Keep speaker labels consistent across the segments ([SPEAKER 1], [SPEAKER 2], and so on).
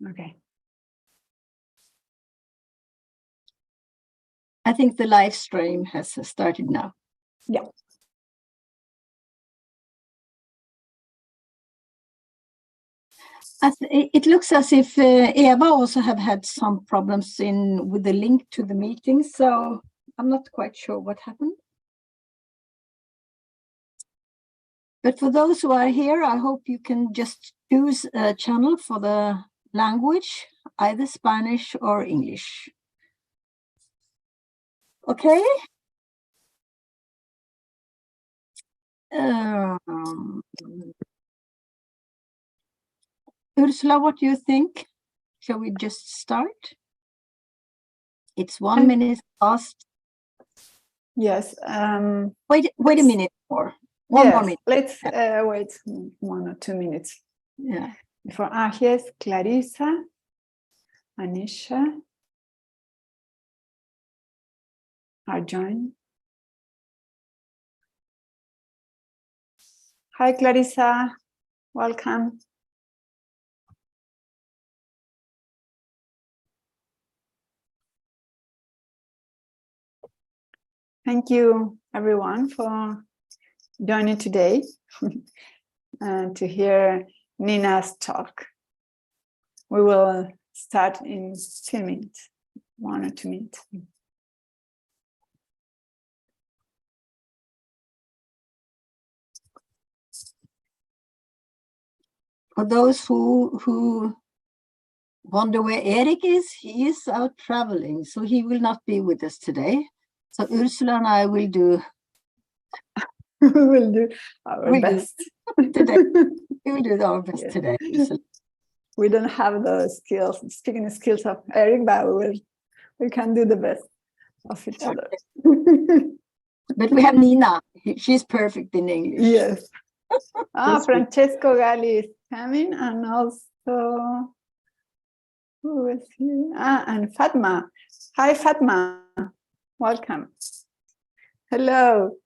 [SPEAKER 1] Okay.
[SPEAKER 2] I think the live stream has started now.
[SPEAKER 1] Yeah.
[SPEAKER 2] It looks as if Eva also have had some problems with the link to the meeting, so I'm not quite sure what happened. But for those who are here, I hope you can just choose a channel for the language, either Spanish or English. Okay. Ursula, what do you think? Shall we just start? It's 1 minute past.
[SPEAKER 1] Yes.
[SPEAKER 2] Wait a minute more. One more minute.
[SPEAKER 1] Let's wait 1 or 2 minutes.
[SPEAKER 2] Yeah.
[SPEAKER 1] Before here's Clarissa, Anisha are joined. Hi, Clarissa. Welcome. Thank you, everyone, for joining today to hear Nina's talk. We will start in 2 minutes, 1 or 2 minutes.
[SPEAKER 2] For those who wonder where Erik is, he is out traveling, so he will not be with us today. So Ursula and I will do.
[SPEAKER 1] We will do our best
[SPEAKER 2] today. We will do our best today. Ursula.
[SPEAKER 1] We don't have the skills, speaking skills of Erik, but we can do the best of each other.
[SPEAKER 2] But we have Nina. She's perfect in English.
[SPEAKER 1] Yes. Francesco Galli is coming, and also who is here? And Fatma. Hi, Fatma. Welcome. Hello.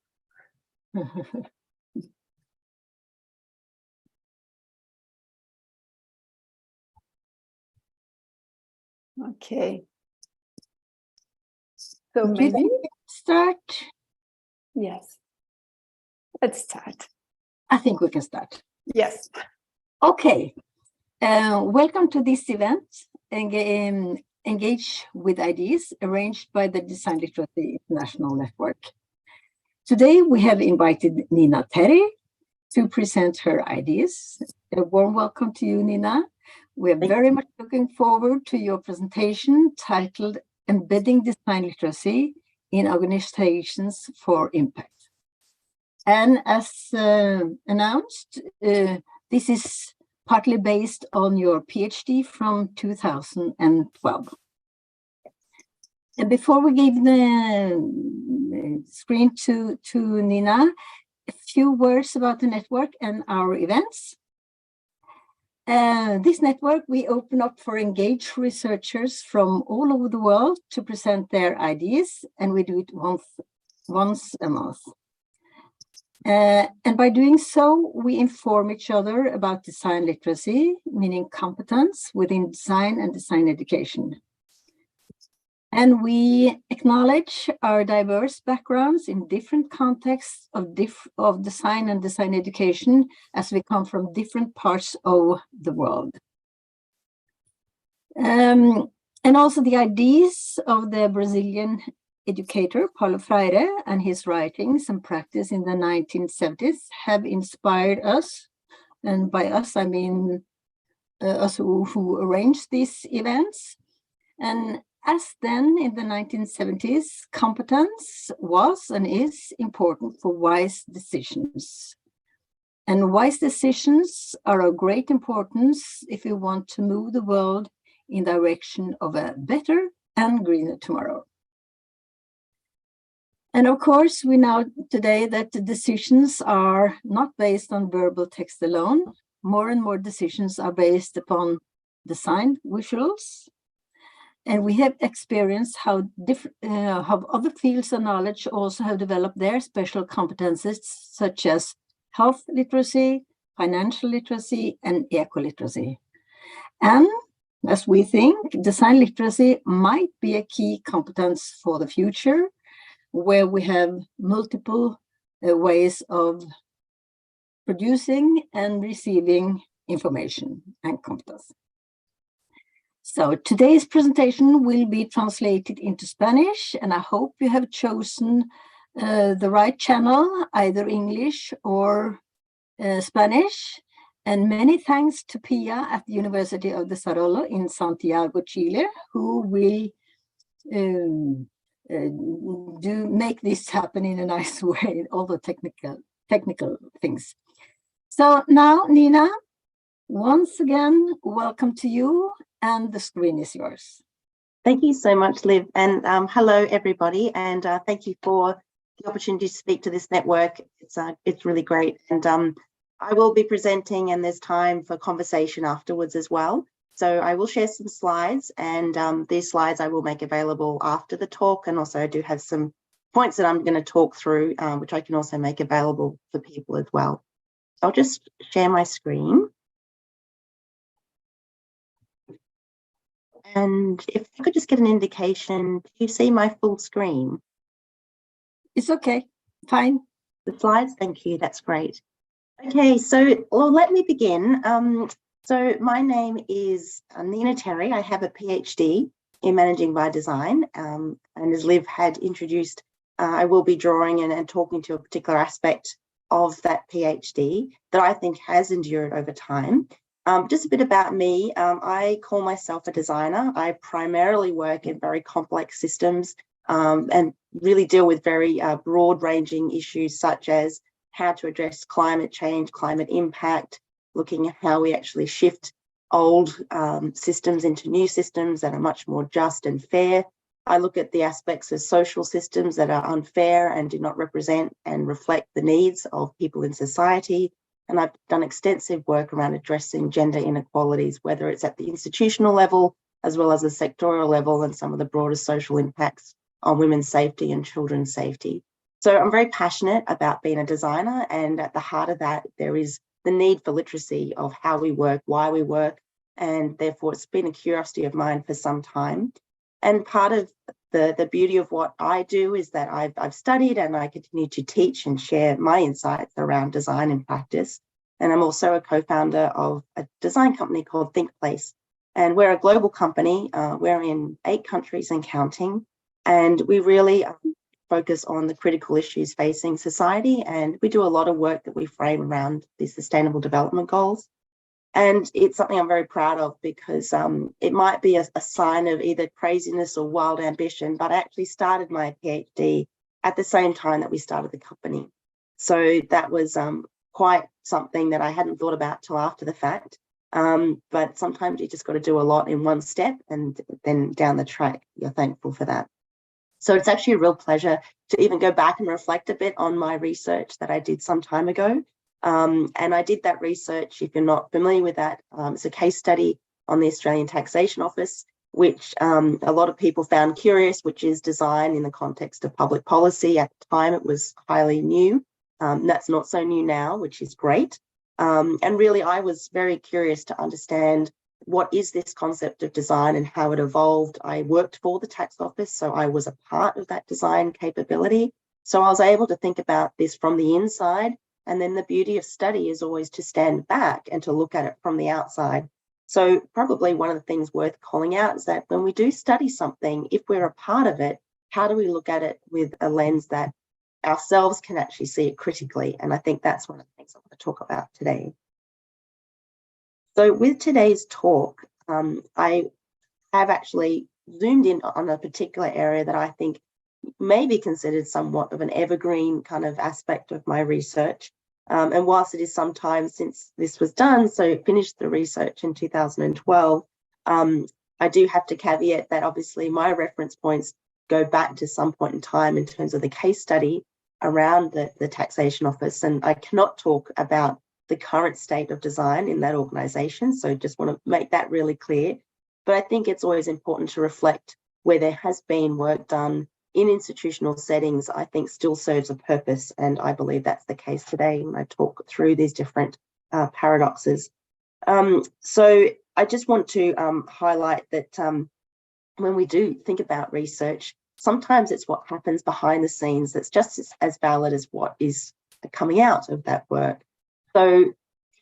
[SPEAKER 1] Okay. So maybe
[SPEAKER 2] start.
[SPEAKER 1] Yes. Let's start.
[SPEAKER 2] I think we can start.
[SPEAKER 1] Yes.
[SPEAKER 2] Okay. Welcome to this event, Engage with Ideas, arranged by the Design Literacy International Network. Today, we have invited Nina Terrey to present her ideas. A warm welcome to you, Nina. We are very much looking forward to your presentation titled Embedding Design Literacy in Organizations for Impact. And as announced, this is partly based on your PhD from 2012. And before we give the screen to Nina, a few words about the network and our events. This network, we open up for engaged researchers from all over the world to present their ideas, and we do it once a month. And by doing so, we inform each other about design literacy, meaning competence within design and design education. And we acknowledge our diverse backgrounds in different contexts of design and design education, as we come from different parts of the world. And also the ideas of the Brazilian educator Paulo Freire and his writings and practice in the 1970s have inspired us. And by us, I mean us who arranged these events. And as then in the 1970s, competence was and is important for wise decisions. And wise decisions are of great importance if we want to move the world in the direction of a better and greener tomorrow. And of course, we know today that the decisions are not based on verbal text alone. More and more decisions are based upon design visuals. And we have experienced how other fields of knowledge also have developed their special competences, such as health literacy, financial literacy, and eco-literacy. And as we think design literacy might be a key competence for the future, where we have multiple ways of producing and receiving information and competence. So today's presentation will be translated into Spanish, and I hope you have chosen the right channel, either English or Spanish. And many thanks to Pia at the University of Desarrollo in Santiago, Chile, who will make this happen in a nice way, all the technical things. So now, Nina, once again, welcome to you, and the screen is yours.
[SPEAKER 3] Thank you so much, Liv, and hello everybody, and thank you for the opportunity to speak to this network. It's really great, and I will be presenting, and there's time for conversation afterwards as well. So I will share some slides, and these slides I will make available after the talk, and also I do have some points that I'm going to talk through, which I can also make available for people as well. I'll just share my screen. And if I could just get an indication, do you see my full screen?
[SPEAKER 2] It's okay, fine.
[SPEAKER 3] The slides, thank you, that's great. Okay, so well, let me begin. So my name is Nina Terrey. I have a PhD in Managing by Design, and as Liv had introduced, I will be drawing and talking to a particular aspect of that PhD that I think has endured over time. Just a bit about me, I call myself a designer. I primarily work in very complex systems and really deal with very broad-ranging issues such as how to address climate change, climate impact, looking at how we actually shift old systems into new systems that are much more just and fair. I look at the aspects of social systems that are unfair and do not represent and reflect the needs of people in society. And I've done extensive work around addressing gender inequalities, whether it's at the institutional level, as well as the sectorial level, and some of the broader social impacts on women's safety and children's safety. So I'm very passionate about being a designer, and at the heart of that, there is the need for literacy of how we work, why we work, and therefore it's been a curiosity of mine for some time. And part of the beauty of what I do is that I've studied and I continue to teach and share my insights around design and practice. And I'm also a co-founder of a design company called ThinkPlace. And we're a global company. We're in 8 countries and counting. And we really focus on the critical issues facing society. And we do a lot of work that we frame around the Sustainable Development Goals. And it's something I'm very proud of because it might be a sign of either craziness or wild ambition, but I actually started my PhD at the same time that we started the company. So that was quite something that I hadn't thought about till after the fact. But sometimes you just got to do a lot in one step, and then down the track, you're thankful for that. So it's actually a real pleasure to even go back and reflect a bit on my research that I did some time ago. And I did that research, if you're not familiar with that, it's a case study on the Australian Taxation Office, which a lot of people found curious, which is design in the context of public policy. At the time, it was highly new. That's not so new now, which is great. And really, I was very curious to understand what is this concept of design and how it evolved. I worked for the tax office, so I was a part of that design capability. So I was able to think about this from the inside. And then the beauty of study is always to stand back and to look at it from the outside. So probably one of the things worth calling out is that when we do study something, if we're a part of it, how do we look at it with a lens that ourselves can actually see it critically? And I think that's one of the things I want to talk about today. So with today's talk, I have actually zoomed in on a particular area that I think may be considered somewhat of an evergreen kind of aspect of my research. And whilst it is some time since this was done, so finished the research in 2012, I do have to caveat that obviously my reference points go back to some point in time in terms of the case study around the taxation office. And I cannot talk about the current state of design in that organisation. So just want to make that really clear. But I think it's always important to reflect where there has been work done in institutional settings, I think still serves a purpose. And I believe that's the case today when I talk through these different paradoxes. So I just want to highlight that when we do think about research, sometimes it's what happens behind the scenes that's just as valid as what is coming out of that work. So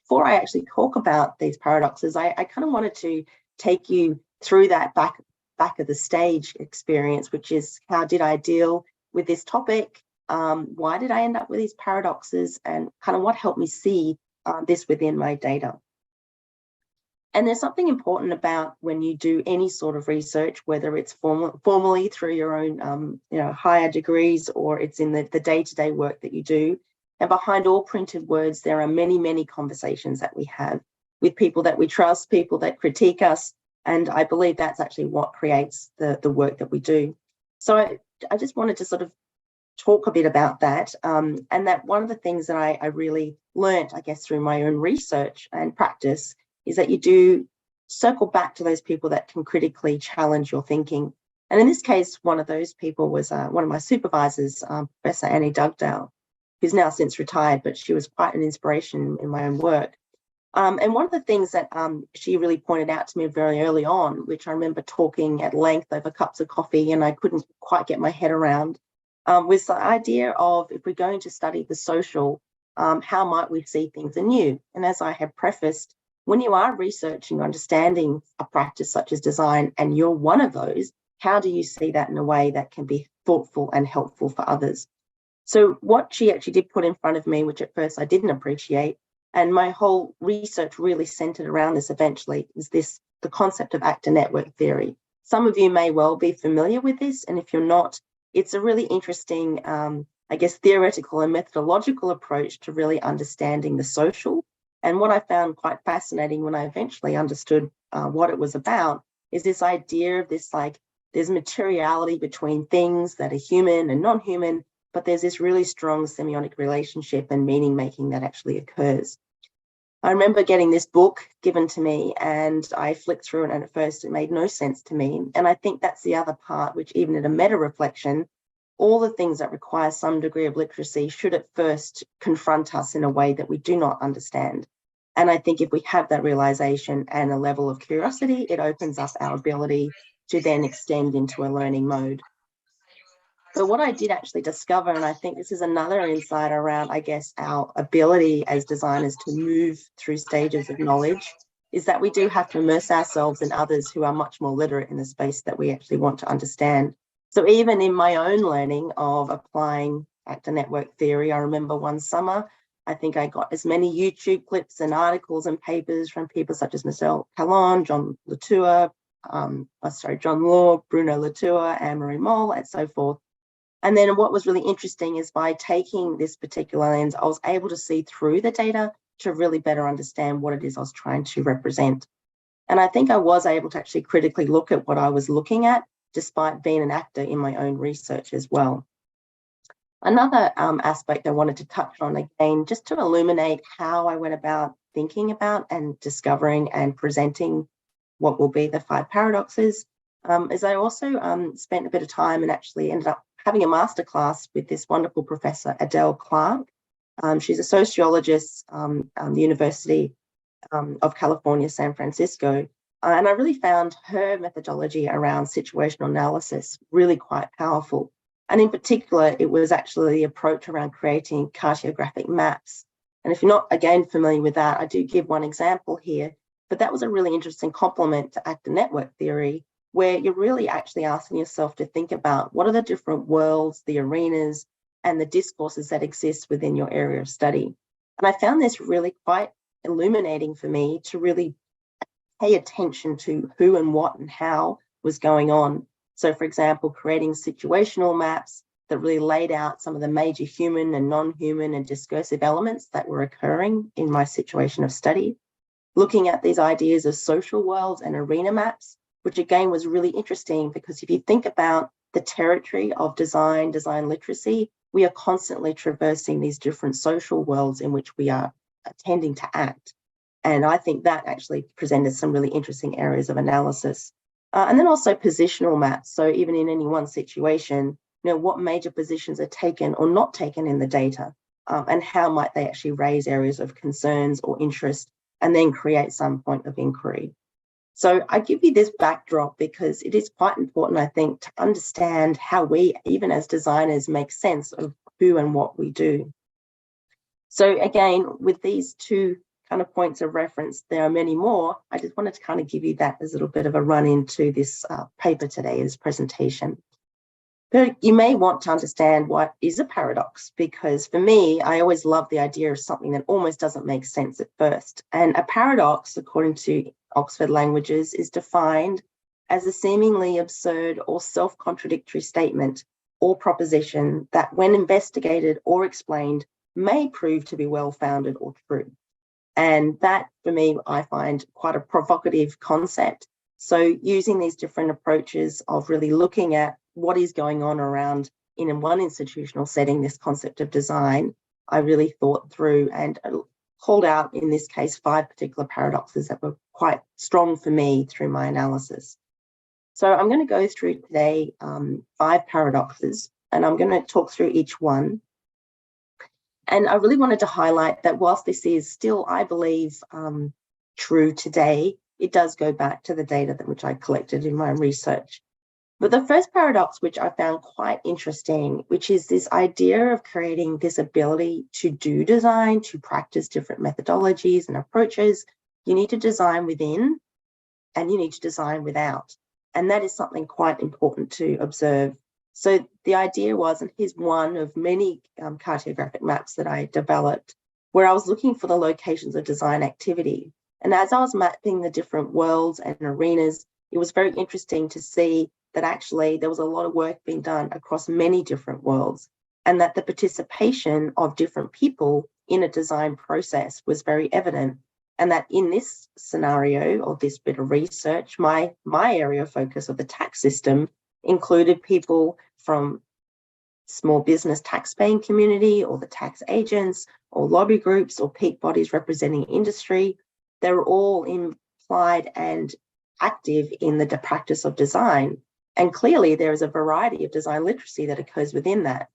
[SPEAKER 3] before I actually talk about these paradoxes, I kind of wanted to take you through that back of the stage experience, which is how did I deal with this topic? Why did I end up with these paradoxes, and kind of what helped me see this within my data? And there's something important about when you do any sort of research, whether it's formally through your own higher degrees, or it's in the day-to-day work that you do. And behind all printed words, there are many, many conversations that we have with people that we trust, people that critique us. And I believe that's actually what creates the work that we do. So I just wanted to sort of talk a bit about that. And that one of the things that I really learned, I guess, through my own research and practice is that you do circle back to those people that can critically challenge your thinking. And in this case, one of those people was one of my supervisors, Professor Annie Dugdale, who's now since retired, but she was quite an inspiration in my own work. And one of the things that she really pointed out to me very early on, which I remember talking at length over cups of coffee and I couldn't quite get my head around, was the idea of, if we're going to study the social, how might we see things anew? And as I have prefaced, when you are researching, understanding a practice such as design, and you're one of those, how do you see that in a way that can be thoughtful and helpful for others? So what she actually did put in front of me, which at first I didn't appreciate, and my whole research really centered around this eventually, is the concept of actor network theory. Some of you may well be familiar with this, and if you're not, it's a really interesting, I guess, theoretical and methodological approach to really understanding the social. And what I found quite fascinating when I eventually understood what it was about is this idea of this, like, there's materiality between things that are human and non-human, but there's this really strong semiotic relationship and meaning making that actually occurs. I remember getting this book given to me and I flicked through it, and at first it made no sense to me. And I think that's the other part, which even at a meta reflection, all the things that require some degree of literacy should at first confront us in a way that we do not understand. And I think if we have that realization and a level of curiosity, it opens up our ability to then extend into a learning mode. But what I did actually discover, and I think this is another insight around, I guess, our ability as designers to move through stages of knowledge, is that we do have to immerse ourselves in others who are much more literate in the space that we actually want to understand. So even in my own learning of applying actor network theory, I remember one summer, I think I got as many YouTube clips and articles and papers from people such as Michelle Calon, John Law, Bruno Latour, Anne-Marie Moll, and so forth. And then what was really interesting is by taking this particular lens, I was able to see through the data to really better understand what it is I was trying to represent. And I think I was able to actually critically look at what I was looking at, despite being an actor in my own research as well. Another aspect I wanted to touch on again, just to illuminate how I went about thinking about and discovering and presenting what will be the 5 paradoxes, is I also spent a bit of time and actually ended up having a masterclass with this wonderful professor, Adele Clark. She's a sociologist at the University of California, San Francisco. And I really found her methodology around situational analysis really quite powerful. And in particular, it was actually the approach around creating cartographic maps. And if you're not, again, familiar with that, I do give one example here, but that was a really interesting complement to actor network theory, where you're really actually asking yourself to think about what are the different worlds, the arenas, and the discourses that exist within your area of study. And I found this really quite illuminating for me to really pay attention to who and what and how was going on. So, for example, creating situational maps that really laid out some of the major human and non-human and discursive elements that were occurring in my situation of study. Looking at these ideas of social worlds and arena maps, which again was really interesting because if you think about the territory of design literacy, we are constantly traversing these different social worlds in which we are tending to act. And I think that actually presented some really interesting areas of analysis. And then also positional maps. So even in any one situation, what major positions are taken or not taken in the data, and how might they actually raise areas of concerns or interest and then create some point of inquiry. So I give you this backdrop because it is quite important, I think, to understand how we, even as designers, make sense of who and what we do. So again, with these two kind of points of reference, there are many more. I just wanted to kind of give you that as a little bit of a run into this paper today, this presentation. But you may want to understand what is a paradox, because for me, I always love the idea of something that almost doesn't make sense at first. And a paradox, according to Oxford Languages, is defined as a seemingly absurd or self-contradictory statement or proposition that, when investigated or explained, may prove to be well-founded or true. And that, for me, I find quite a provocative concept. So using these different approaches of really looking at what is going on around in one institutional setting, this concept of design, I really thought through and called out, in this case, 5 particular paradoxes that were quite strong for me through my analysis. So I'm going to go through today 5 paradoxes, and I'm going to talk through each one. And I really wanted to highlight that whilst this is still, I believe, true today, it does go back to the data which I collected in my research. But the first paradox, which I found quite interesting, which is this idea of creating this ability to do design, to practice different methodologies and approaches. You need to design within and you need to design without. And that is something quite important to observe. So the idea was, and here's one of many cartographic maps that I developed, where I was looking for the locations of design activity. And as I was mapping the different worlds and arenas, it was very interesting to see that actually there was a lot of work being done across many different worlds, and that the participation of different people in a design process was very evident. And that in this scenario, or this bit of research, my area of focus of the tax system included people from small business tax-paying community, or the tax agents, or lobby groups, or peak bodies representing industry. They were all implied and active in the practice of design. And clearly there is a variety of design literacy that occurs within that.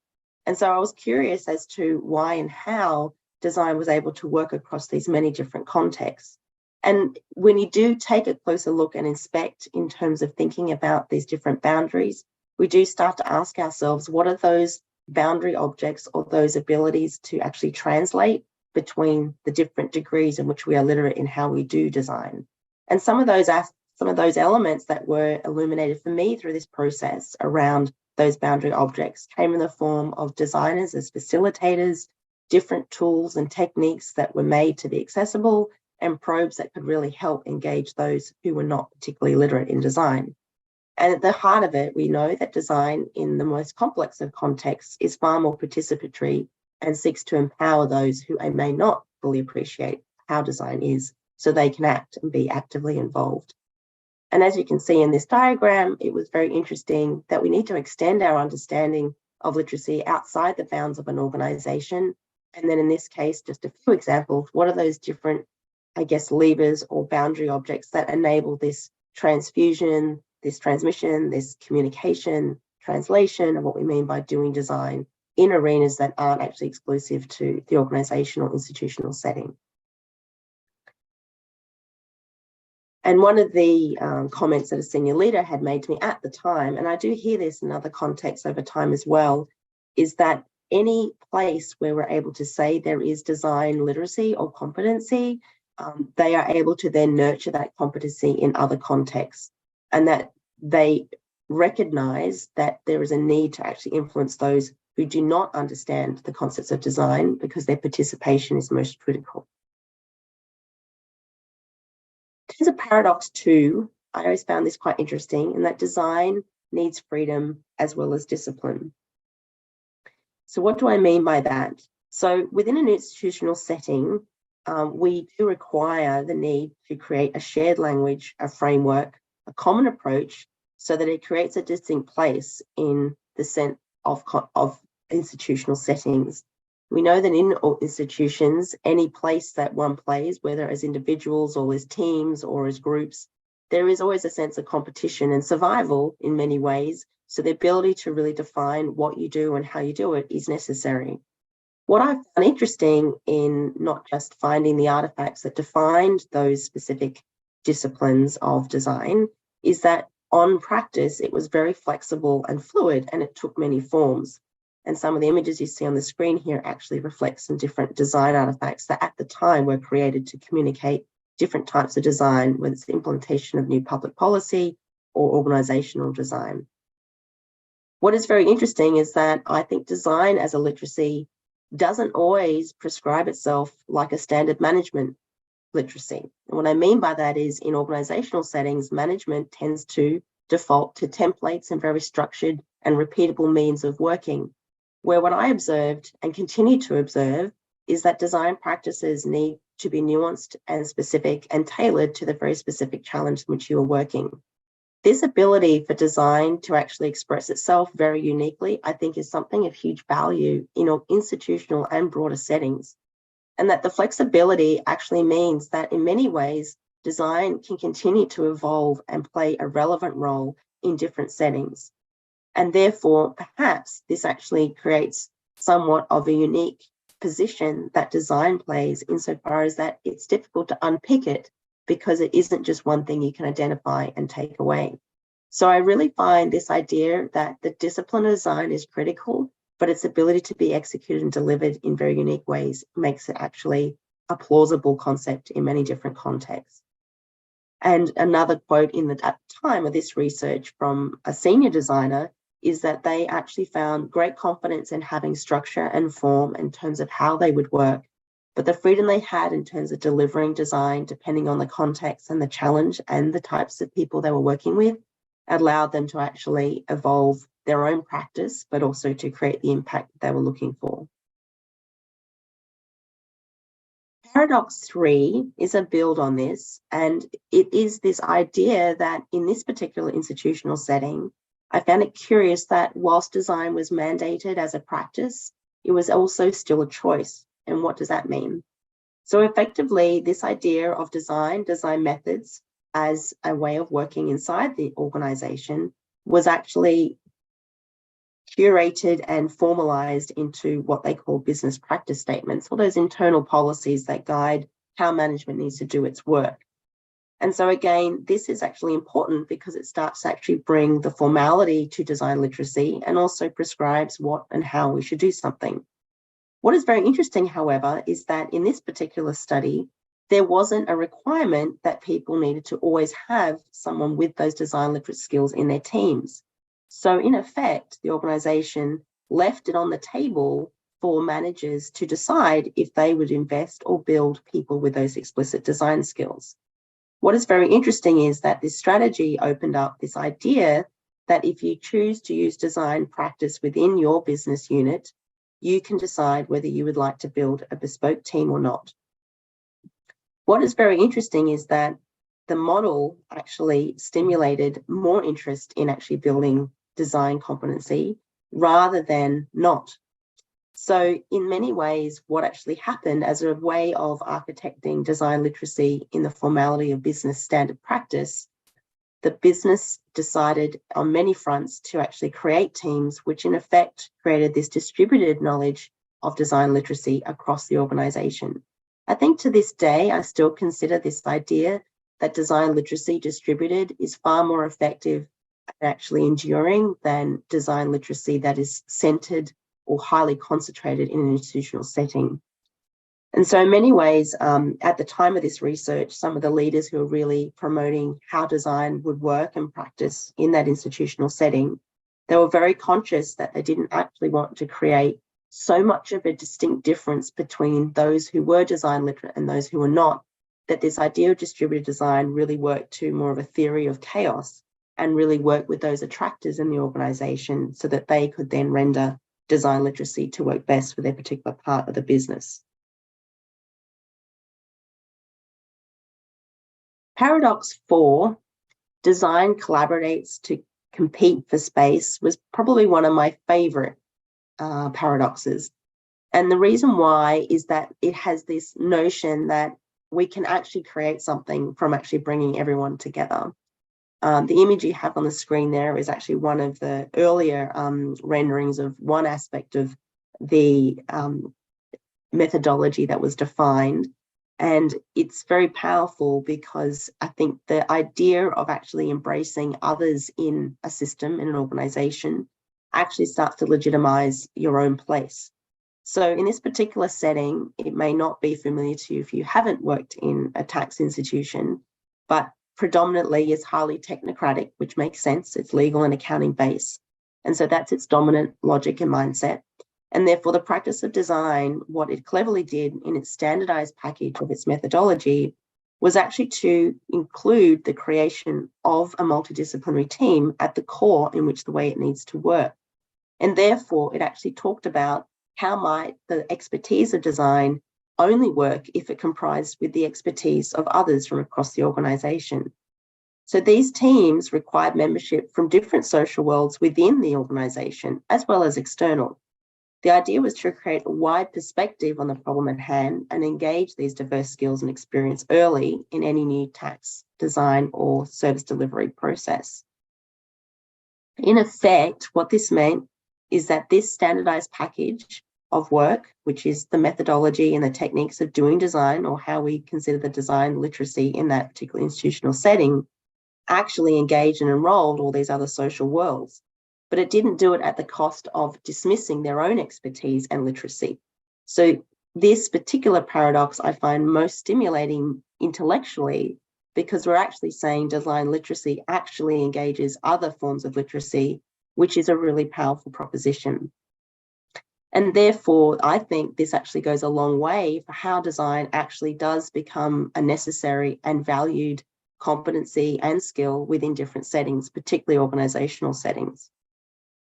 [SPEAKER 3] And so I was curious as to why and how design was able to work across these many different contexts. And when you do take a closer look and inspect in terms of thinking about these different boundaries, we do start to ask ourselves, what are those boundary objects or those abilities to actually translate between the different degrees in which we are literate in how we do design? And some of those elements that were illuminated for me through this process around those boundary objects came in the form of designers as facilitators, different tools and techniques that were made to be accessible, and probes that could really help engage those who were not particularly literate in design. And at the heart of it, we know that design in the most complex of contexts is far more participatory and seeks to empower those who may not fully appreciate how design is, so they can act and be actively involved. And as you can see in this diagram, it was very interesting that we need to extend our understanding of literacy outside the bounds of an organisation. And then in this case, just a few examples, what are those different, I guess, levers or boundary objects that enable this transfusion, this transmission, this communication, translation of what we mean by doing design in arenas that aren't actually exclusive to the organisation or institutional setting. And one of the comments that a senior leader had made to me at the time, and I do hear this in other contexts over time as well, is that any place where we're able to say there is design literacy or competency, they are able to then nurture that competency in other contexts, and that they recognise that there is a need to actually influence those who do not understand the concepts of design, because their participation is most critical. There's a paradox too. I always found this quite interesting, in that design needs freedom as well as discipline. So what do I mean by that? So within an institutional setting, we do require the need to create a shared language, a framework, a common approach, so that it creates a distinct place in the sense of institutional settings. We know that in institutions, any place that one plays, whether as individuals or as teams or as groups, there is always a sense of competition and survival in many ways. So the ability to really define what you do and how you do it is necessary. What I found interesting in not just finding the artifacts that defined those specific disciplines of design is that on practice, it was very flexible and fluid, and it took many forms. And some of the images you see on the screen here actually reflect some different design artifacts that at the time were created to communicate different types of design, whether it's the implementation of new public policy or organizational design. What is very interesting is that I think design as a literacy doesn't always prescribe itself like a standard management literacy. And what I mean by that is in organizational settings, management tends to default to templates and very structured and repeatable means of working, where what I observed and continue to observe is that design practices need to be nuanced and specific and tailored to the very specific challenge in which you are working. This ability for design to actually express itself very uniquely, I think, is something of huge value in institutional and broader settings. And that the flexibility actually means that in many ways, design can continue to evolve and play a relevant role in different settings. And therefore, perhaps this actually creates somewhat of a unique position that design plays insofar as that it's difficult to unpick it because it isn't just one thing you can identify and take away. So I really find this idea that the discipline of design is critical, but its ability to be executed and delivered in very unique ways makes it actually a plausible concept in many different contexts. And another quote at the time of this research from a senior designer is that they actually found great confidence in having structure and form in terms of how they would work, but the freedom they had in terms of delivering design, depending on the context and the challenge and the types of people they were working with, allowed them to actually evolve their own practice, but also to create the impact that they were looking for. Paradox 3 is a build on this, and it is this idea that in this particular institutional setting, I found it curious that whilst design was mandated as a practice, it was also still a choice. And what does that mean? So effectively, this idea of design methods as a way of working inside the organization was actually curated and formalized into what they call business practice statements, or those internal policies that guide how management needs to do its work. And so again, this is actually important because it starts to actually bring the formality to design literacy and also prescribes what and how we should do something. What is very interesting, however, is that in this particular study, there wasn't a requirement that people needed to always have someone with those design literate skills in their teams. So in effect, the organization left it on the table for managers to decide if they would invest or build people with those explicit design skills. What is very interesting is that this strategy opened up this idea that if you choose to use design practice within your business unit, you can decide whether you would like to build a bespoke team or not. What is very interesting is that the model actually stimulated more interest in actually building design competency rather than not. So in many ways, what actually happened as a way of architecting design literacy in the formality of business standard practice, the business decided on many fronts to actually create teams, which in effect created this distributed knowledge of design literacy across the organization. I think to this day, I still consider this idea that design literacy distributed is far more effective and actually enduring than design literacy that is centered or highly concentrated in an institutional setting. And so in many ways, at the time of this research, some of the leaders who were really promoting how design would work and practice in that institutional setting, they were very conscious that they didn't actually want to create so much of a distinct difference between those who were design literate and those who were not, that this idea of distributed design really worked to more of a theory of chaos and really work with those attractors in the organization so that they could then render design literacy to work best for their particular part of the business. Paradox 4, design collaborates to compete for space, was probably one of my favorite paradoxes. And the reason why is that it has this notion that we can actually create something from actually bringing everyone together. The image you have on the screen there is actually one of the earlier renderings of one aspect of the methodology that was defined. And it's very powerful because I think the idea of actually embracing others in a system, in an organization, actually starts to legitimize your own place. So in this particular setting, it may not be familiar to you if you haven't worked in a tax institution, but predominantly is highly technocratic, which makes sense. It's legal and accounting based. And so that's its dominant logic and mindset. And therefore, the practice of design, what it cleverly did in its standardized package of its methodology, was actually to include the creation of a multidisciplinary team at the core in which the way it needs to work. And therefore, it actually talked about how might the expertise of design only work if it comprised with the expertise of others from across the organization. So these teams required membership from different social worlds within the organization, as well as external. The idea was to create a wide perspective on the problem at hand and engage these diverse skills and experience early in any new tax design or service delivery process. In effect, what this meant is that this standardized package of work, which is the methodology and the techniques of doing design, or how we consider the design literacy in that particular institutional setting, actually engaged and enrolled all these other social worlds. But it didn't do it at the cost of dismissing their own expertise and literacy. So this particular paradox I find most stimulating intellectually, because we're actually saying design literacy actually engages other forms of literacy, which is a really powerful proposition. And therefore, I think this actually goes a long way for how design actually does become a necessary and valued competency and skill within different settings, particularly organizational settings.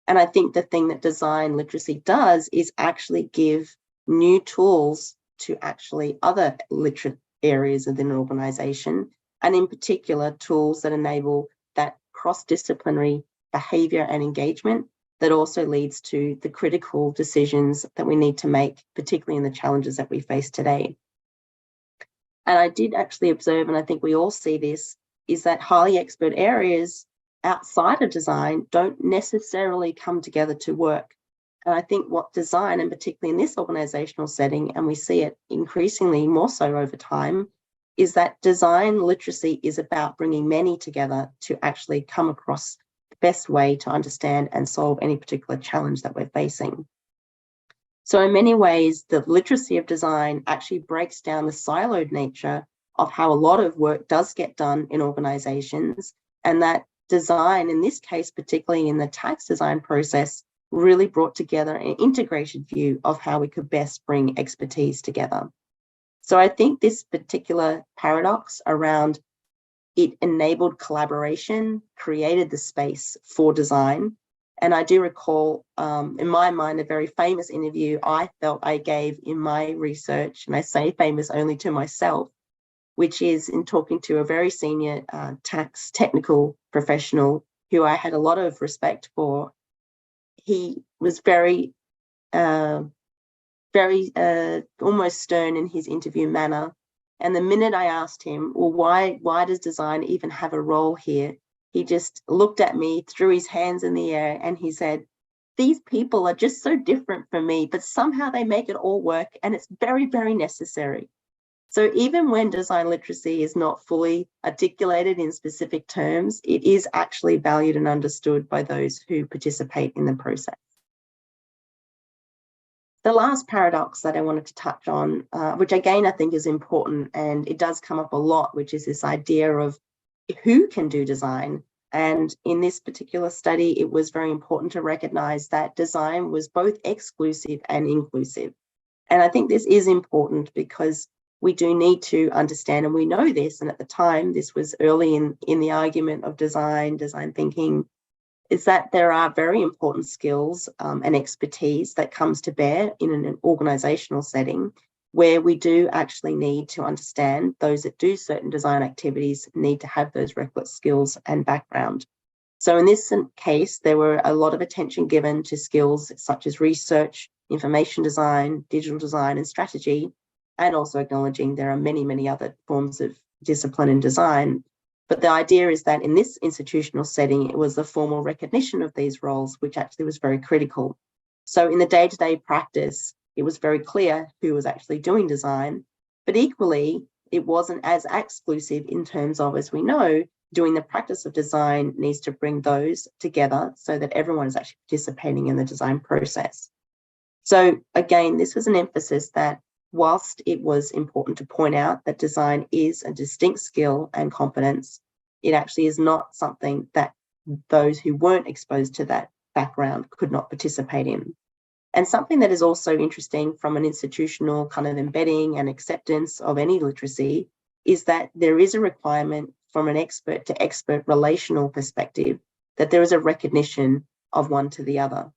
[SPEAKER 3] And I think the thing that design literacy does is actually give new tools to actually other literate areas within an organization, and in particular, tools that enable that cross-disciplinary behavior and engagement that also leads to the critical decisions that we need to make, particularly in the challenges that we face today. And I did actually observe, and I think we all see this, is that highly expert areas outside of design don't necessarily come together to work. And I think what design, and particularly in this organizational setting, and we see it increasingly more so over time, is that design literacy is about bringing many together to actually come across the best way to understand and solve any particular challenge that we're facing. So in many ways, the literacy of design actually breaks down the siloed nature of how a lot of work does get done in organizations, and that design, in this case, particularly in the tax design process, really brought together an integrated view of how we could best bring expertise together. So I think this particular paradox around it enabled collaboration, created the space for design. And I do recall, in my mind, a very famous interview I felt I gave in my research, and I say famous only to myself, which is in talking to a very senior tax technical professional who I had a lot of respect for. He was very almost stern in his interview manner. And the minute I asked him, well, why does design even have a role here? He just looked at me, threw his hands in the air, and he said, these people are just so different from me, but somehow they make it all work, and it's very, very necessary. So even when design literacy is not fully articulated in specific terms, it is actually valued and understood by those who participate in the process. The last paradox that I wanted to touch on, which again I think is important, and it does come up a lot, which is this idea of who can do design. And in this particular study, it was very important to recognize that design was both exclusive and inclusive. And I think this is important because we do need to understand, and we know this, and at the time, this was early in the argument of design thinking, is that there are very important skills and expertise that comes to bear in an organizational setting where we do actually need to understand those that do certain design activities need to have those requisite skills and background. So in this case, there were a lot of attention given to skills such as research, information design, digital design, and strategy, and also acknowledging there are many, many other forms of discipline and design. But the idea is that in this institutional setting, it was the formal recognition of these roles, which actually was very critical. So in the day-to-day practice, it was very clear who was actually doing design, But equally, it wasn't as exclusive in terms of, as we know, doing the practice of design needs to bring those together so that everyone is actually participating in the design process. So again, this was an emphasis that whilst it was important to point out that design is a distinct skill and competence, it actually is not something that those who weren't exposed to that background could not participate in. And something that is also interesting from an institutional kind of embedding and acceptance of any literacy is that there is a requirement from an expert to expert relational perspective that there is a recognition of one to the other.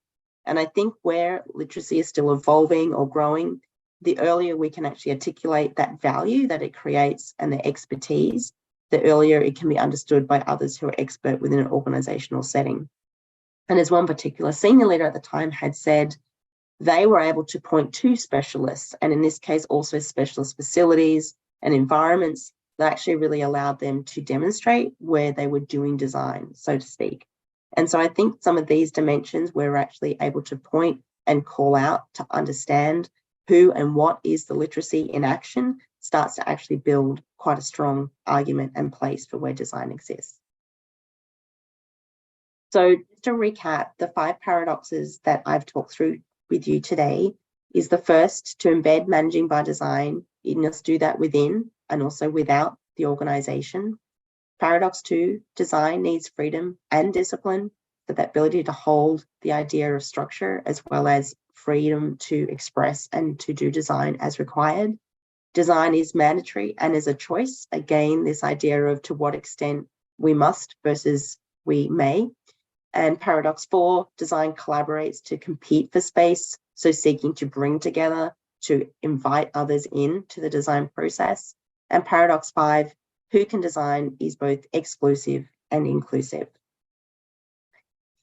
[SPEAKER 3] And I think where literacy is still evolving or growing, the earlier we can actually articulate that value that it creates and the expertise, the earlier it can be understood by others who are expert within an organizational setting. And as one particular senior leader at the time had said, they were able to point to specialists, and in this case also specialist facilities and environments that actually really allowed them to demonstrate where they were doing design, so to speak. And so I think some of these dimensions we're actually able to point and call out to understand who and what is the literacy in action starts to actually build quite a strong argument and place for where design exists. So just to recap, the 5 paradoxes that I've talked through with you today is the first, to embed managing by design. You must do that within and also without the organization. Paradox 2, design needs freedom and discipline, so that ability to hold the idea of structure as well as freedom to express and to do design as required. Design is mandatory and is a choice. Again, this idea of to what extent we must versus we may. And paradox 4, design collaborates to compete for space, so seeking to bring together, to invite others in to the design process. And paradox 5, who can design is both exclusive and inclusive.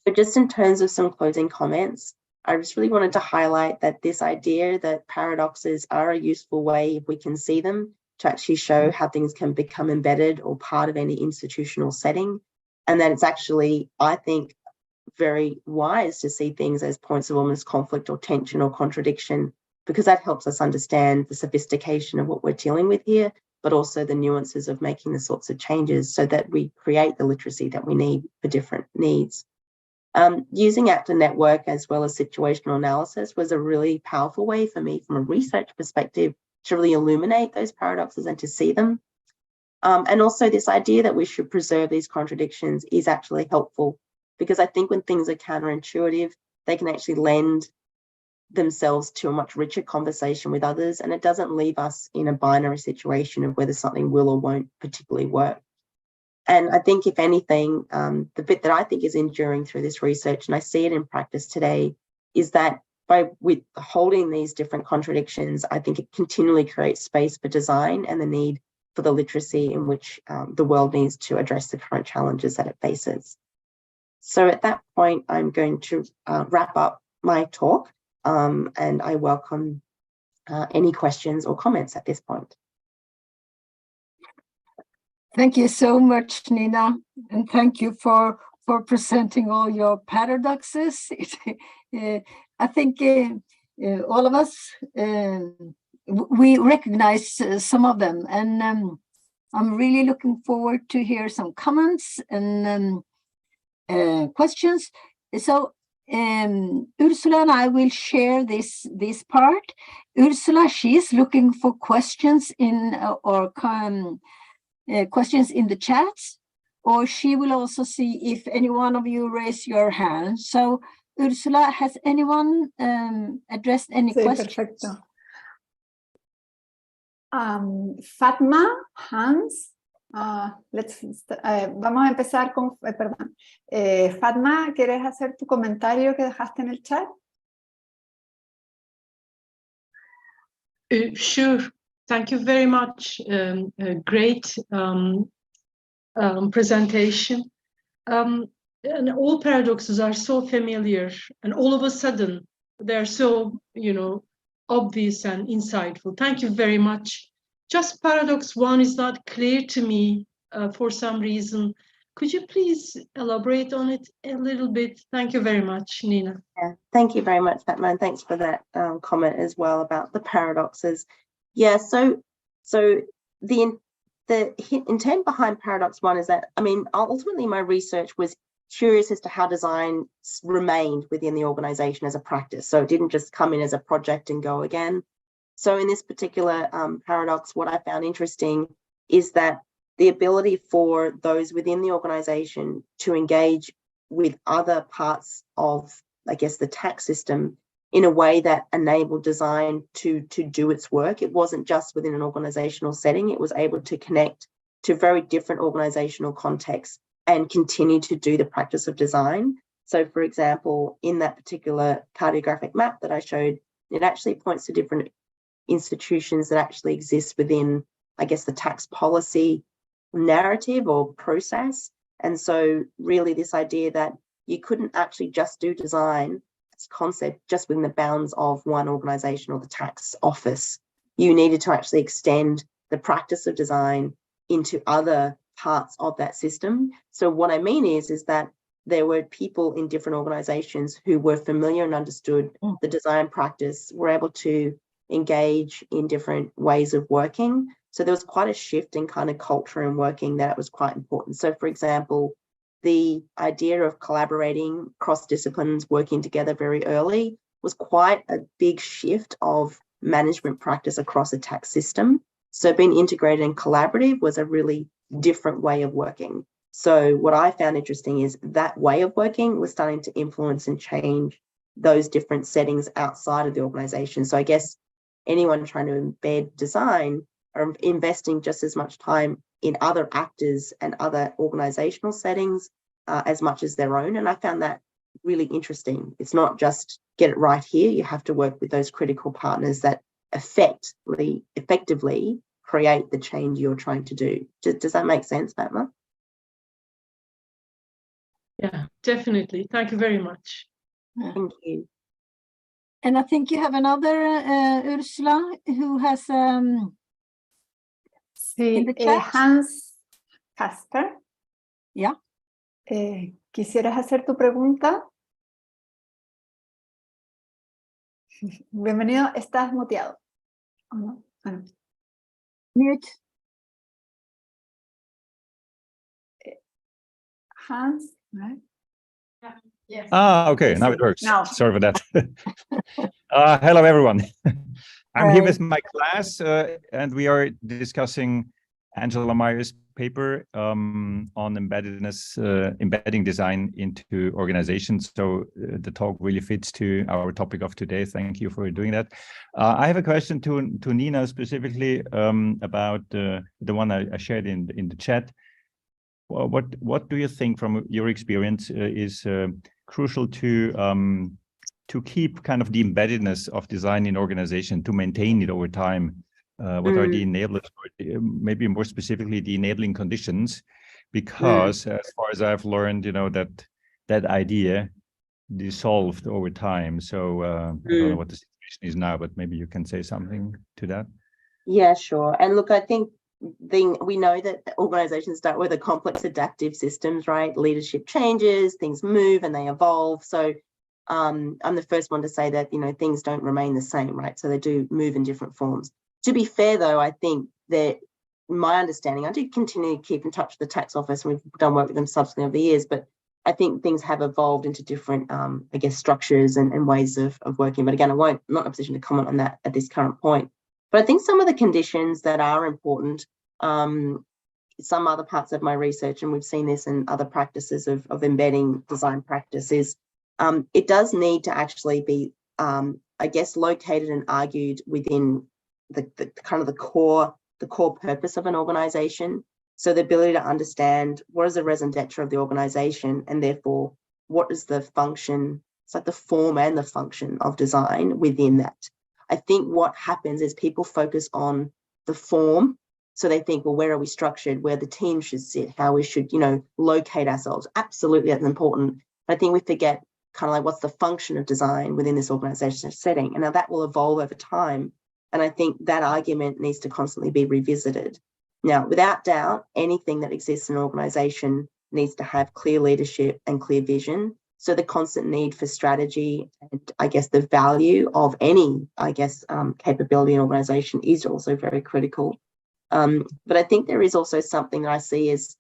[SPEAKER 3] So just in terms of some closing comments, I just really wanted to highlight that this idea that paradoxes are a useful way, if we can see them, to actually show how things can become embedded or part of any institutional setting. And that it's actually, I think, very wise to see things as points of almost conflict or tension or contradiction, because that helps us understand the sophistication of what we're dealing with here, but also the nuances of making the sorts of changes so that we create the literacy that we need for different needs. Using actor network as well as situational analysis was a really powerful way for me from a research perspective to really illuminate those paradoxes and to see them. And also this idea that we should preserve these contradictions is actually helpful, because I think when things are counterintuitive, they can actually lend themselves to a much richer conversation with others, and it doesn't leave us in a binary situation of whether something will or won't particularly work. And I think, if anything, the bit that I think is enduring through this research, and I see it in practice today, is that by withholding these different contradictions, I think it continually creates space for design and the need for the literacy in which the world needs to address the current challenges that it faces. So at that point, I'm going to wrap up my talk, and I welcome any questions or comments at this point.
[SPEAKER 2] Thank you so much, Nina, and thank you for presenting all your paradoxes. I think all of us, we recognize some of them, and I'm really looking forward to hear some comments and questions. So Ursula and I will share this part. Ursula, she's looking for questions in questions in the chat, or she will also see if any one of you raise your hand. So Ursula, has anyone addressed any questions?
[SPEAKER 1] Perfecto. Fatma, Hans, vamos a empezar con, perdón. Fatma, ¿quieres hacer tu comentario que dejaste en el chat?
[SPEAKER 4] Sure. Thank you very much. Great presentation. And all paradoxes are so familiar, and all of a sudden they're so, obvious and insightful. Thank you very much. Just paradox 1 is not clear to me for some reason. Could you please elaborate on it a little bit? Thank you very much, Nina.
[SPEAKER 3] Yeah, thank you very much, Fatma, and thanks for that comment as well about the paradoxes. Yeah, so So the intent behind Paradox One is that, I mean, ultimately my research was curious as to how design remained within the organization as a practice. So it didn't just come in as a project and go again. So in this particular paradox, what I found interesting is that the ability for those within the organization to engage with other parts of, I guess, the tax system in a way that enabled design to do its work. It wasn't just within an organizational setting. It was able to connect to very different organizational contexts and continue to do the practice of design. So, for example, in that particular cartographic map that I showed, it actually points to different institutions that actually exist within, I guess, the tax policy narrative or process. And so really this idea that you couldn't actually just do design as a concept just within the bounds of one organization or the tax office. You needed to actually extend the practice of design into other parts of that system. So what I mean is that there were people in different organizations who were familiar and understood the design practice, were able to engage in different ways of working. So there was quite a shift in kind of culture and working that was quite important. So for example, the idea of collaborating cross disciplines, working together very early was quite a big shift of management practice across a tax system. So being integrated and collaborative was a really different way of working. So what I found interesting is that way of working was starting to influence and change those different settings outside of the organization. So I guess anyone trying to embed design are investing just as much time in other actors and other organizational settings as much as their own. And I found that really interesting. It's not just get it right here. You have to work with those critical partners that effectively create the change you're trying to do. Does that make sense, Fatma?
[SPEAKER 4] Yeah, definitely. Thank you very much.
[SPEAKER 3] Thank you.
[SPEAKER 2] And I think you have another Ursula who has
[SPEAKER 1] Sí,
[SPEAKER 2] in the chat.
[SPEAKER 1] Hans Casper.
[SPEAKER 2] Yeah.
[SPEAKER 1] ¿Quisieras hacer tu pregunta? Bienvenido, estás muteado. ¿O no? Ah, no.
[SPEAKER 2] Mute.
[SPEAKER 1] Hans, right?
[SPEAKER 4] Yes.
[SPEAKER 5] Okay, now it works.
[SPEAKER 1] Now.
[SPEAKER 5] Sorry for that. Hello, everyone. I'm here
[SPEAKER 2] Hi.
[SPEAKER 5] with my class, and we are discussing Angela Meyer's paper on embeddedness, embedding design into organizations. So the talk really fits to our topic of today. Thank you for doing that. I have a question to Nina specifically about the one I shared in the chat. Well, what do you think from your experience is crucial to keep kind of the embeddedness of design in organization, to maintain it over time? What are the enablers, or maybe more specifically the enabling conditions? Because as far as I've learned, you know, that idea dissolved over time. So I don't know what the situation is now, but maybe you can say something to that.
[SPEAKER 3] Yeah, sure. And look, I think we know that organizations start with a complex adaptive systems, right? Leadership changes, things move and they evolve. So I'm the first one to say that, you know, things don't remain the same, right? So they do move in different forms. To be fair, though, I think that my understanding, I did continue to keep in touch with the tax office, and we've done work with them subsequently over the years, but I think things have evolved into different, I guess, structures and ways of working. But again, I'm not in a position to comment on that at this current point. But I think some of the conditions that are important, some other parts of my research, and we've seen this in other practices of embedding design practices, it does need to actually be, I guess, located and argued within the kind of the core purpose of an organization. So the ability to understand what is the raison d'etre of the organization, and therefore what is the function, it's like the form and the function of design within that. I think what happens is people focus on the form. So they think, well, where are we structured, where the team should sit, how we should, you know, locate ourselves. Absolutely, that's important. But I think we forget kind of like what's the function of design within this organizational setting. And now that will evolve over time. And I think that argument needs to constantly be revisited. Now, without doubt, anything that exists in an organization needs to have clear leadership and clear vision. So the constant need for strategy and I guess the value of any, I guess, capability in organization is also very critical. But I think there is also something that I see as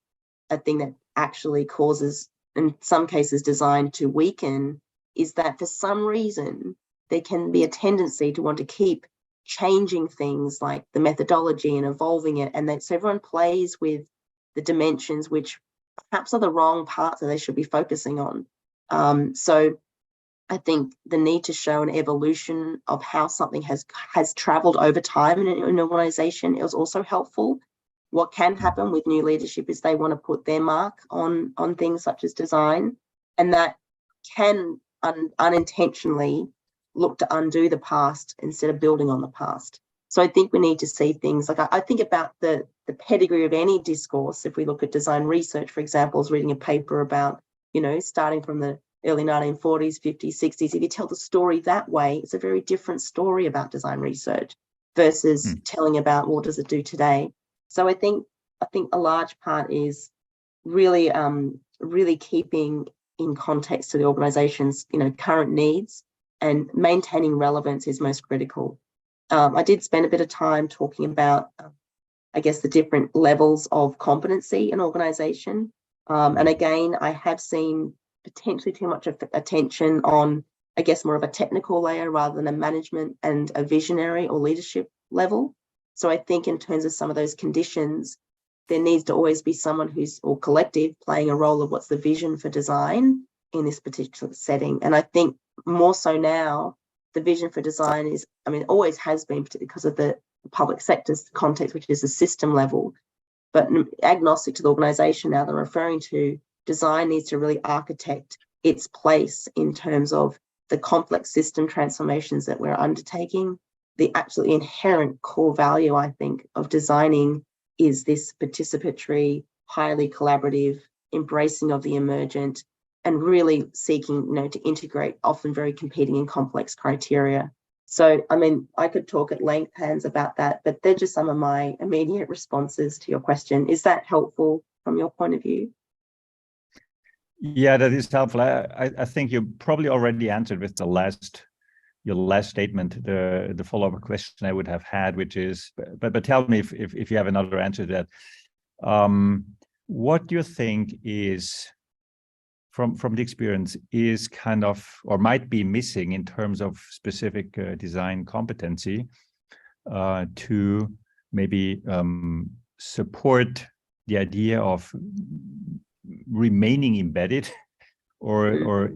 [SPEAKER 3] a thing that actually causes, in some cases, design to weaken, is that for some reason, there can be a tendency to want to keep changing things like the methodology and evolving it. And that so everyone plays with the dimensions, which perhaps are the wrong parts that they should be focusing on. So I think the need to show an evolution of how something has traveled over time in an organization is also helpful. What can happen with new leadership is they want to put their mark on things such as design, and that can unintentionally look to undo the past instead of building on the past. So I think we need to see things like, I think about the pedigree of any discourse. If we look at design research, for example, I was reading a paper about, starting from the early 1940s, 50s, 60s. If you tell the story that way, it's a very different story about design research versus telling about what does it do today. So I think a large part is really, really keeping in context to the organization's, current needs, and maintaining relevance is most critical. I did spend a bit of time talking about, I guess, the different levels of competency in organization. And again, I have seen potentially too much attention on, I guess, more of a technical layer rather than a management and a visionary or leadership level. So I think in terms of some of those conditions, there needs to always be someone or collective playing a role of what's the vision for design in this particular setting. And I think more so now, the vision for design is, always has been, particularly because of the public sector's context, which is a system level, but agnostic to the organization now, they're referring to design needs to really architect its place in terms of the complex system transformations that we're undertaking. The absolutely inherent core value, I think, of designing is this participatory, highly collaborative, embracing of the emergent, and really seeking, to integrate often very competing and complex criteria. So, I could talk at length, Hans, about that, but they're just some of my immediate responses to your question. Is that helpful from your point of view?
[SPEAKER 5] Yeah, that is helpful. I think you probably already answered with your last statement, the follow-up question I would have had, which is, but tell me if you have another answer to that. What do you think is, from the experience, is kind of, or might be missing in terms of specific design competency to maybe support the idea of remaining embedded, or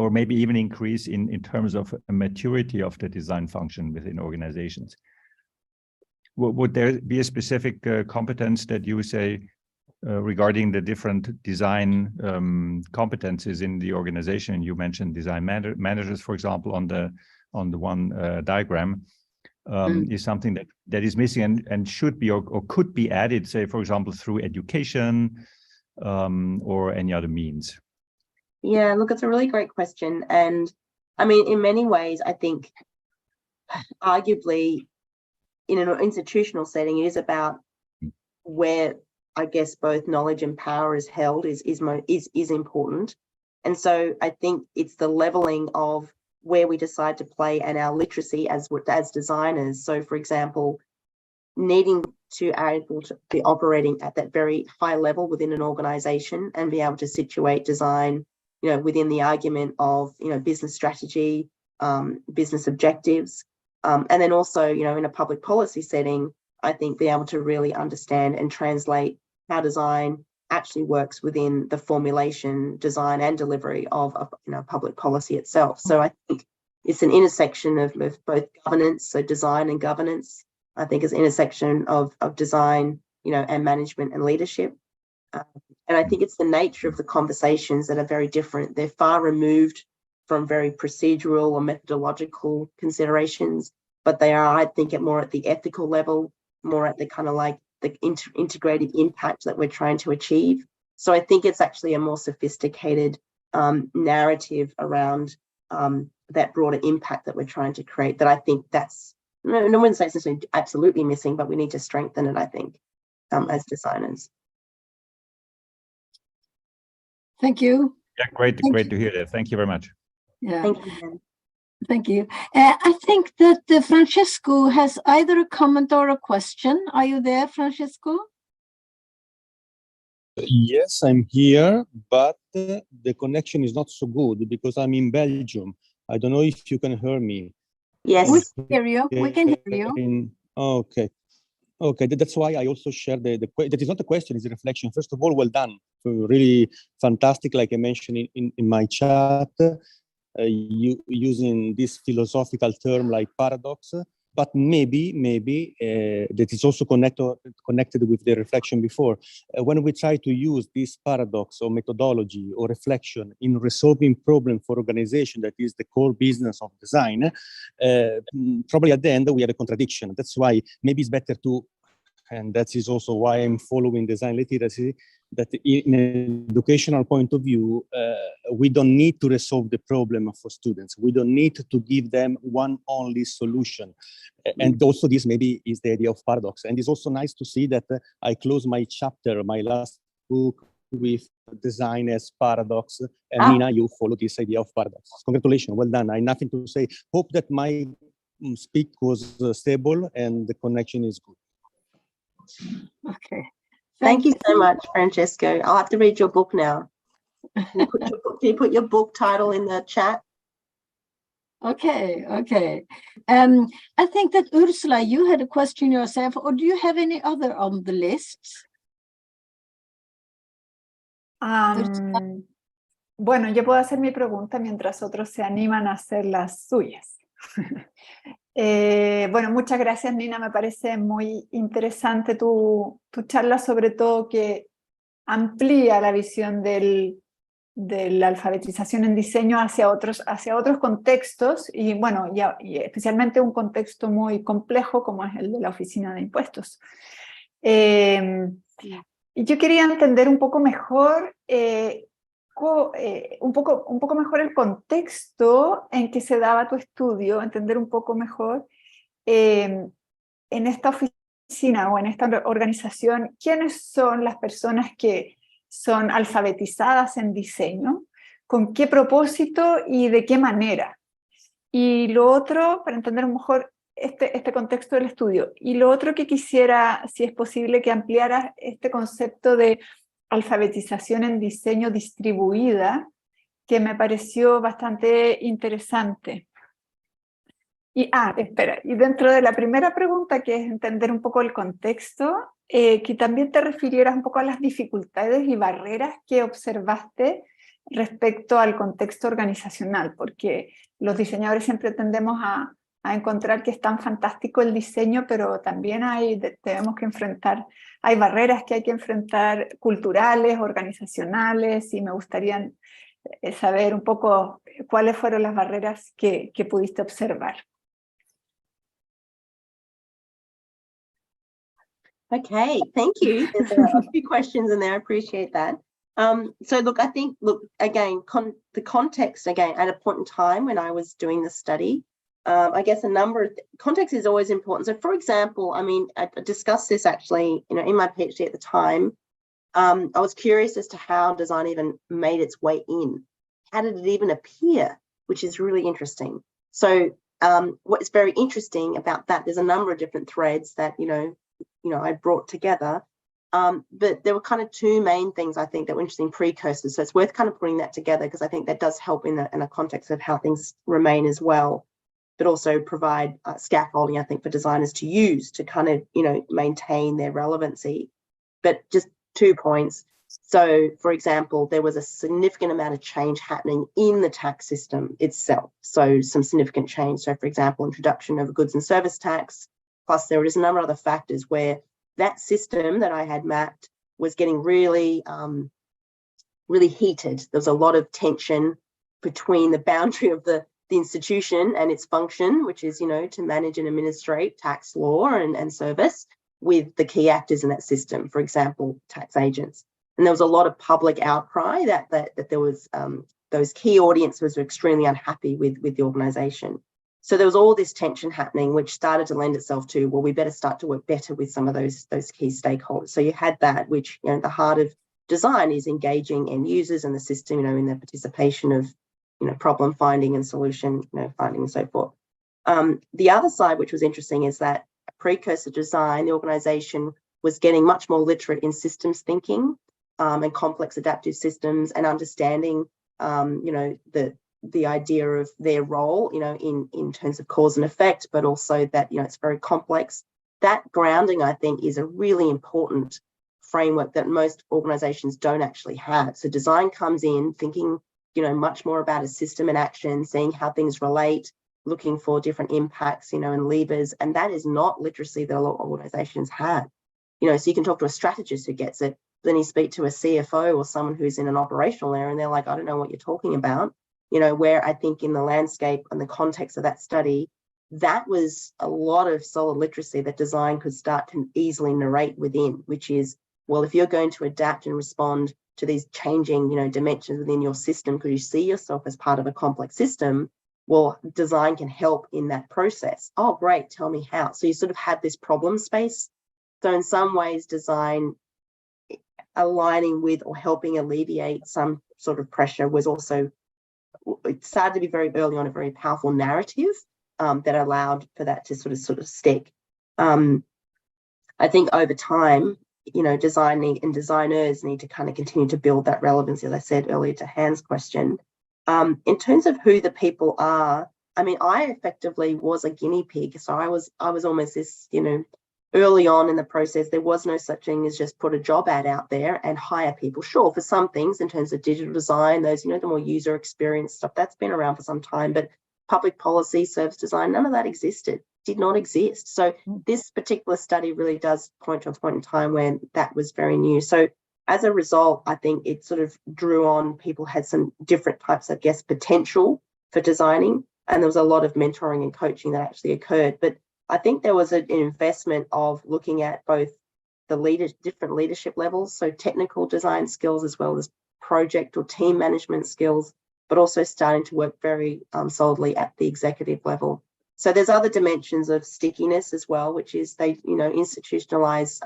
[SPEAKER 5] maybe even increase in terms of a maturity of the design function within organizations? Would there be a specific competence that you say regarding the different design competencies in the organization? You mentioned design managers, for example, on the one diagram, is something that is missing and should be or could be added, say, for example, through education or any other means.
[SPEAKER 3] Yeah, look, it's a really great question. And in many ways, I think arguably in an institutional setting, it is about where, I guess, both knowledge and power is held is important. And so I think it's the leveling of where we decide to play and our literacy as designers. So, for example, needing to be operating at that very high level within an organization and be able to situate design, within the argument of, business strategy, business objectives, and then also, in a public policy setting, I think be able to really understand and translate how design actually works within the formulation, design, and delivery of public policy itself. So I think it's an intersection of both governance, so design and governance. I think it's an intersection of design, and management and leadership. And I think it's the nature of the conversations that are very different. They're far removed from very procedural or methodological considerations, but they are, I think, more at the ethical level, more at the kind of like the integrated impact that we're trying to achieve. So I think it's actually a more sophisticated narrative around that broader impact that we're trying to create, that I think that's, no one wouldn't say it's necessarily absolutely missing, but we need to strengthen it, I think, as designers.
[SPEAKER 2] Thank you.
[SPEAKER 5] Yeah, great to hear that. Thank you very much.
[SPEAKER 2] Yeah.
[SPEAKER 3] Thank you, Ben.
[SPEAKER 2] Thank you. I think that Francesco has either a comment or a question. Are you there, Francesco?
[SPEAKER 6] Yes, I'm here, but the connection is not so good because I'm in Belgium. I don't know if you can hear me.
[SPEAKER 3] Yes.
[SPEAKER 2] We can hear you. We can hear you.
[SPEAKER 6] Okay. Okay, that's why I also share that is not a question, it's a reflection. First of all, well done. Really fantastic, like I mentioned in my chat, you using this philosophical term like paradox, but maybe that is also connected with the reflection before. When we try to use this paradox or methodology or reflection in resolving problem for organization, that is the core business of design, probably at the end we have a contradiction. That's why maybe it's better to, and that is also why I'm following design literacy, that in an educational point of view, we don't need to resolve the problem for students. We don't need to give them one only solution. And also this maybe is the idea of paradox. And it's also nice to see that I close my chapter, my last book, with design as paradox. And Nina, you follow this idea of paradox. Congratulations, well done. I have nothing to say. Hope that my speak was stable and the connection is good.
[SPEAKER 2] Okay.
[SPEAKER 3] Thank you so much, Francesco. I'll have to read your book now. Can you put your book title in the chat?
[SPEAKER 2] Okay, okay. I think that Ursula, you had a question yourself, or do you have any other on the list?
[SPEAKER 1] Bueno, yo puedo hacer mi pregunta mientras otros se animan a hacer las suyas. Bueno, muchas gracias, Nina. Me parece muy interesante tu charla, sobre todo que amplía la visión de la alfabetización en diseño hacia otros contextos y, bueno, y especialmente un contexto muy complejo como es el de la oficina de impuestos. Y yo quería entender un poco mejor un poco mejor el contexto en que se daba tu estudio, entender un poco mejor en esta oficina o en esta organización, quiénes son las personas que son alfabetizadas en diseño, con qué propósito y de qué manera. Y lo otro, para entender mejor este contexto del estudio, y lo otro que quisiera, si es posible, que ampliaras este concepto de alfabetización en diseño distribuida, que me pareció bastante interesante. Y, espera, y dentro de la primera pregunta, que es entender un poco el contexto, que también te refirieras un poco a las dificultades y barreras que observaste respecto al contexto organizacional, porque los diseñadores siempre tendemos a encontrar que es tan fantástico el diseño, pero también tenemos que enfrentar, hay barreras que hay que enfrentar culturales, organizacionales, y me gustaría saber un poco cuáles fueron las barreras que pudiste observar.
[SPEAKER 3] Okay, thank you. There's a few questions in there. I appreciate that. So look, I think, again, the context, again, at a point in time when I was doing the study, I guess a number of context is always important. So for example, I mean, I discussed this actually, in my PhD at the time. I was curious as to how design even made its way in. How did it even appear? Which is really interesting. So what's very interesting about that, there's a number of different threads that, I brought together. But there were kind of two main things I think that were interesting precursors. So it's worth kind of putting that together because I think that does help in a context of how things remain as well, but also provide scaffolding, I think, for designers to use to kind of, maintain their relevancy. But just 2 points. So, for example, there was a significant amount of change happening in the tax system itself. So some significant change. So, for example, introduction of a goods and service tax, plus there is a number of other factors where that system that I had mapped was getting really, really heated. There was a lot of tension between the boundary of the institution and its function, which is, to manage and administrate tax law and service, with the key actors in that system, for example, tax agents. And there was a lot of public outcry that there was those key audiences were extremely unhappy with the organisation. So there was all this tension happening, which started to lend itself to, well, we better start to work better with some of those key stakeholders. So you had that, which, the heart of design is engaging end users and the system, in the participation of problem finding and solution, finding and so forth. The other side, which was interesting, is that precursor design, the organization was getting much more literate in systems thinking and complex adaptive systems and understanding, the idea of their role, in terms of cause and effect, but also that, it's very complex. That grounding, I think, is a really important framework that most organizations don't actually have. So design comes in thinking, much more about a system in action, seeing how things relate, looking for different impacts, and levers. And that is not literacy that a lot of organizations have. So you can talk to a strategist who gets it, then you speak to a CFO or someone who's in an operational area and they're like, I don't know what you're talking about. Where I think in the landscape and the context of that study, that was a lot of solid literacy that design could start to easily narrate within, which is, well, if you're going to adapt and respond to these changing, dimensions within your system, because you see yourself as part of a complex system, well, design can help in that process. Oh, great, tell me how. So you sort of have this problem space. So in some ways, design aligning with or helping alleviate some sort of pressure was also, it started to be very early on a very powerful narrative that allowed for that to sort of stick. I think over time, design and designers need to kind of continue to build that relevance, as I said earlier to Hans' question. In terms of who the people are, I effectively was a guinea pig. So I was almost this, early on in the process, there was no such thing as just put a job ad out there and hire people. Sure, for some things in terms of digital design, those, the more user experience stuff, that's been around for some time, but public policy, service design, none of that did not exist. So this particular study really does point to a point in time when that was very new. So as a result, I think it sort of drew on people had some different types, I guess, potential for designing. And there was a lot of mentoring and coaching that actually occurred. But I think there was an investment of looking at both the different leadership levels, so technical design skills as well as project or team management skills, but also starting to work very solidly at the executive level. So there's other dimensions of stickiness as well, which is they, institutionalize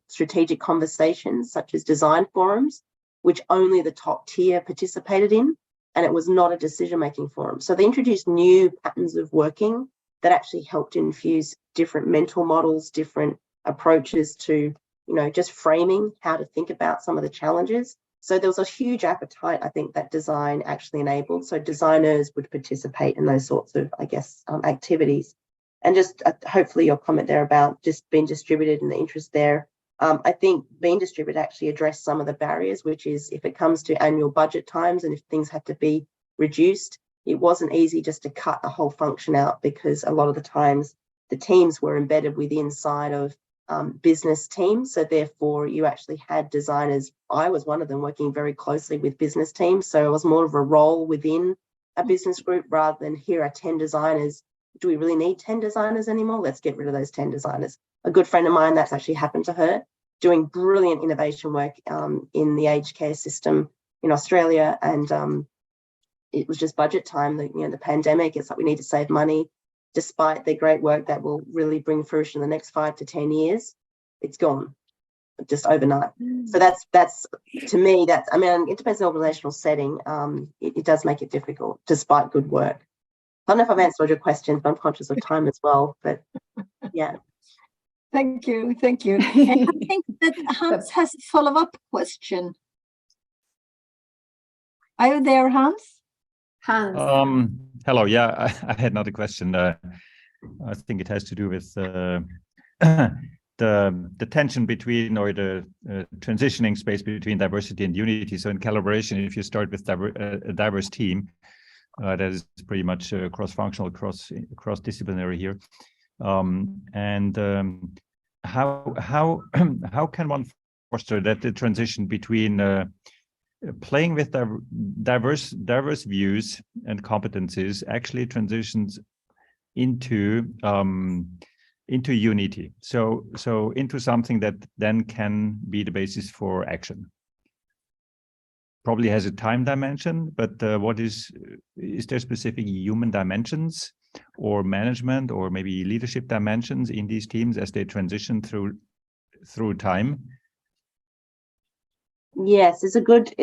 [SPEAKER 3] strategic conversations such as design forums, which only the top tier participated in, and it was not a decision-making forum. So they introduced new patterns of working that actually helped infuse different mental models, different approaches to, just framing how to think about some of the challenges. So there was a huge appetite, I think, that design actually enabled. So designers would participate in those sorts of, I guess, activities. And just hopefully your comment there about just being distributed and the interest there. I think being distributed actually addressed some of the barriers, which is if it comes to annual budget times and if things had to be reduced, it wasn't easy just to cut a whole function out because a lot of the times the teams were embedded within inside of business teams. So therefore you actually had designers. I was one of them working very closely with business teams. So it was more of a role within a business group rather than here are 10 designers. Do we really need 10 designers anymore? Let's get rid of those 10 designers. A good friend of mine, that's actually happened to her, doing brilliant innovation work in the aged care system in Australia. And it was just budget time, the pandemic. It's like we need to save money. Despite the great work that will really bring fruition in the next 5 to 10 years, it's gone just overnight. So that's to me, it depends on the organizational setting. It does make it difficult despite good work. I don't know if I've answered your questions, but I'm conscious of time as well, but yeah.
[SPEAKER 2] Thank you. And I think that Hans has a follow-up question. Are you there, Hans?
[SPEAKER 5] Hello. Yeah, I had another question. I think it has to do with the tension between or the transitioning space between diversity and unity. So in collaboration, if you start with a diverse team, that is pretty much cross-functional, cross-disciplinary here. How can one foster that the transition between playing with diverse views and competencies actually transitions into unity, so into something that then can be the basis for action? Probably has a time dimension, but is there specific human dimensions or management or maybe leadership dimensions in these teams as they transition through time?
[SPEAKER 3] Yes, it's a good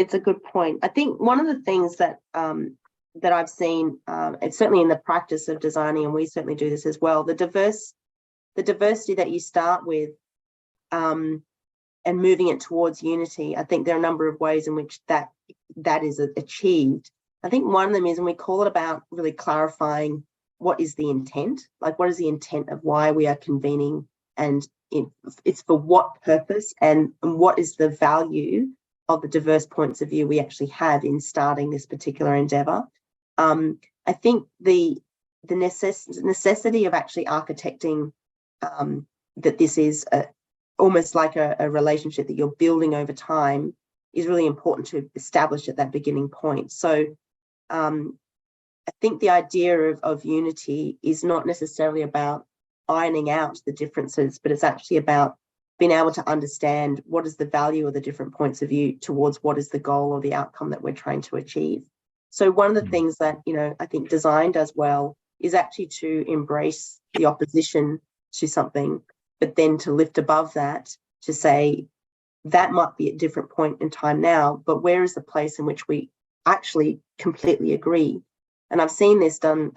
[SPEAKER 3] point. I think one of the things that that I've seen, and certainly in the practice of designing, and we certainly do this as well, the diversity that you start with, and moving it towards unity. I think there are a number of ways in which that is achieved. I think one of them is, and we call it about really clarifying what is the intent, like what is the intent of why we are convening, and it's for what purpose, and what is the value of the diverse points of view we actually have in starting this particular endeavor. I think the necessity of actually architecting that this is almost like a relationship that you're building over time is really important to establish at that beginning point. So I think the idea of unity is not necessarily about ironing out the differences, but it's actually about being able to understand what is the value of the different points of view towards what is the goal or the outcome that we're trying to achieve. So one of the things that, I think design does well is actually to embrace the opposition to something, but then to lift above that to say that might be at a different point in time now, but where is the place in which we actually completely agree? And I've seen this done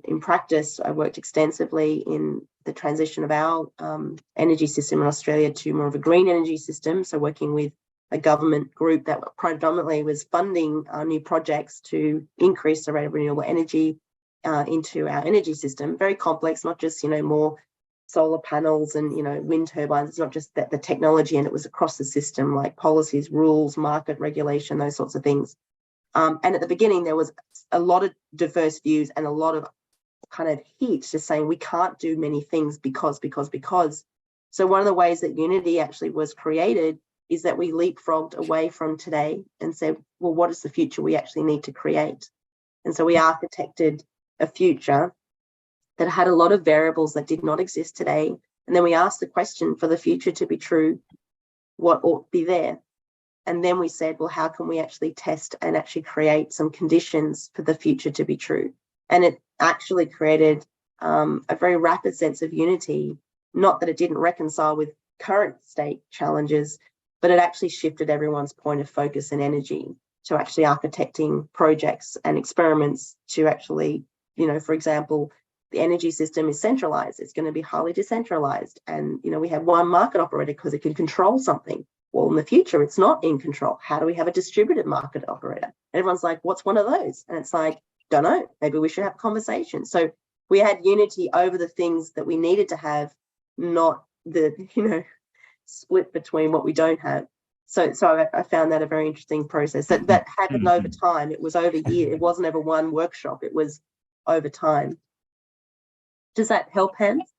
[SPEAKER 3] in practice. I worked extensively in the transition of our energy system in Australia to more of a green energy system. So working with a government group that predominantly was funding new projects to increase the rate of renewable energy into our energy system. Very complex, not just, more solar panels and, wind turbines. It's not just that the technology, and it was across the system, like policies, rules, market regulation, those sorts of things. And at the beginning, there was a lot of diverse views and a lot of kind of heat to saying we can't do many things because. So one of the ways that unity actually was created is that we leapfrogged away from today and said, well, what is the future we actually need to create? And so we architected a future that had a lot of variables that did not exist today. And then we asked the question, for the future to be true, what ought to be there? And then we said, well, how can we actually test and actually create some conditions for the future to be true? And it actually created a very rapid sense of unity, not that it didn't reconcile with current state challenges, but it actually shifted everyone's point of focus and energy to actually architecting projects and experiments to actually, for example, the energy system is centralized. It's going to be highly decentralized. And, we have one market operator because it can control something. Well, in the future, it's not in control. How do we have a distributed market operator? And everyone's like, what's one of those? And it's like, don't know. Maybe we should have a conversation. So we had unity over the things that we needed to have, not the, split between what we don't have. So I found that a very interesting process. That happened over time. It was over years. It wasn't ever one workshop. It was over time. Does that help, Hans?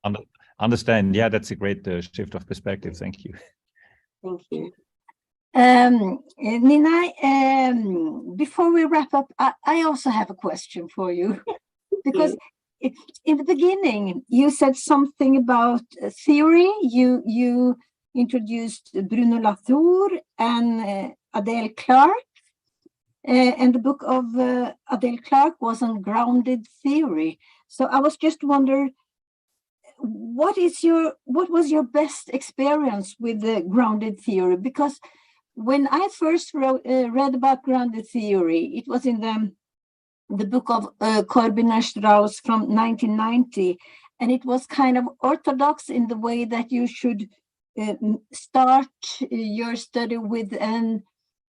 [SPEAKER 5] Understand. Yeah, that's a great shift of perspective. Thank you.
[SPEAKER 3] Thank you.
[SPEAKER 2] Nina, before we wrap up, I also have a question for you. Because in the beginning, you said something about theory. You introduced Bruno Latour and Adele Clark. And the book of Adele Clark was on grounded theory. So I was just wondering, what was your best experience with the grounded theory? Because when I first read about grounded theory, it was in the book of Corbiner-Strauss from 1990, and it was kind of orthodox in the way that you should start your study with an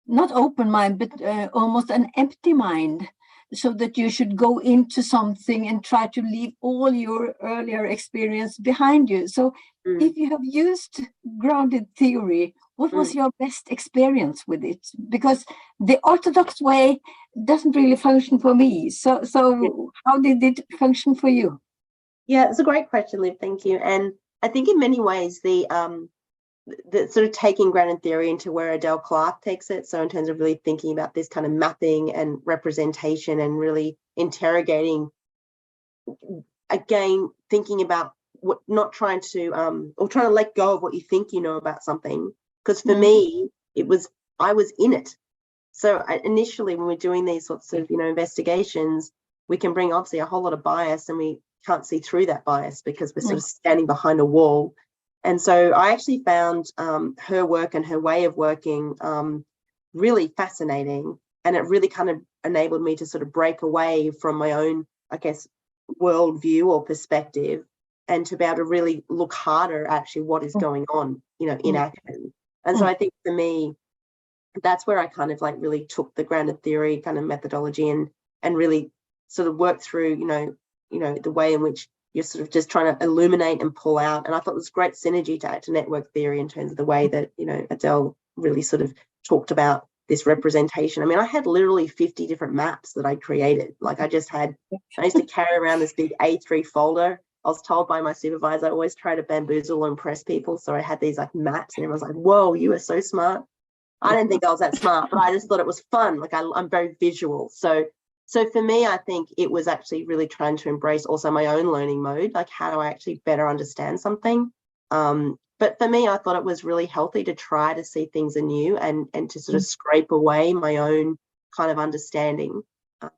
[SPEAKER 2] not open mind, but almost an empty mind, so that you should go into something and try to leave all your earlier experience behind you. So if you have used grounded theory, what was your best experience with it? Because the orthodox way doesn't really function for me. So how did it function for you?
[SPEAKER 3] Yeah, it's a great question, Liv. Thank you. And I think in many ways, the sort of taking grounded theory into where Adele Clark takes it. So in terms of really thinking about this kind of mapping and representation and really interrogating, again, thinking about what, not trying to, or trying to let go of what you think you know about something. Because for me, I was in it. So initially when we're doing these sorts of, investigations, we can bring obviously a whole lot of bias, and we can't see through that bias because we're sort of standing behind a wall. And so I actually found her work and her way of working really fascinating. And it really kind of enabled me to sort of break away from my own, I guess, worldview or perspective, and to be able to really look harder at actually what is going on, you know, in action. And so I think for me, that's where I kind of like really took the grounded theory kind of methodology and really sort of worked through, you know, the way in which you're sort of just trying to illuminate and pull out. And I thought it was great synergy to add to network theory in terms of the way that, you know, Adele really sort of talked about this representation. I mean, I had literally 50 different maps that I created. Like I used to carry around this big A3 folder. I was told by my supervisor, I always try to bamboozle or impress people. So I had these like maps and everyone's like, whoa, you are so smart. I didn't think I was that smart, but I just thought it was fun. Like I'm very visual. So for me, I think it was actually really trying to embrace also my own learning mode. Like how do I actually better understand something? But for me, I thought it was really healthy to try to see things anew and to sort of scrape away my own kind of understanding. I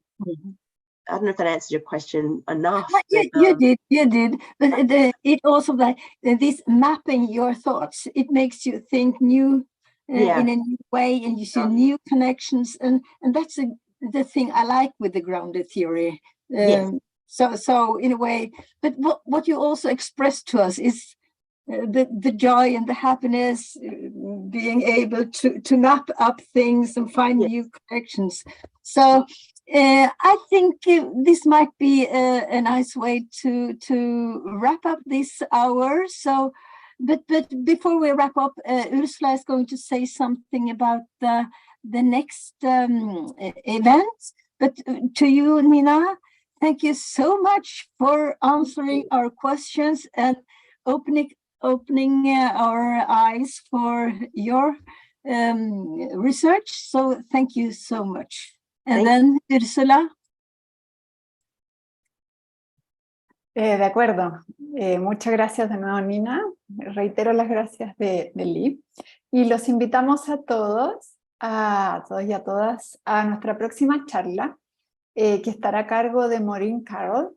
[SPEAKER 3] don't know if that answers your question enough.
[SPEAKER 2] You did. But it also like this mapping your thoughts, it makes you think new in a new way, and you see new connections, and that's the thing I like with the grounded theory. So in a way, but what you also expressed to us is the joy and the happiness, being able to map up things and find new connections. So I think this might be a nice way to wrap up this hour. So, but before we wrap up, Ursula is going to say something about the next event. But to you, Nina, thank you so much for answering our questions and opening our eyes for your research. So thank you so much. And then Ursula.
[SPEAKER 1] De acuerdo. Muchas gracias de nuevo, Nina. Reitero las gracias de Lee. Y los invitamos a todos y a todas a nuestra próxima charla, que estará a cargo de Maureen Carroll.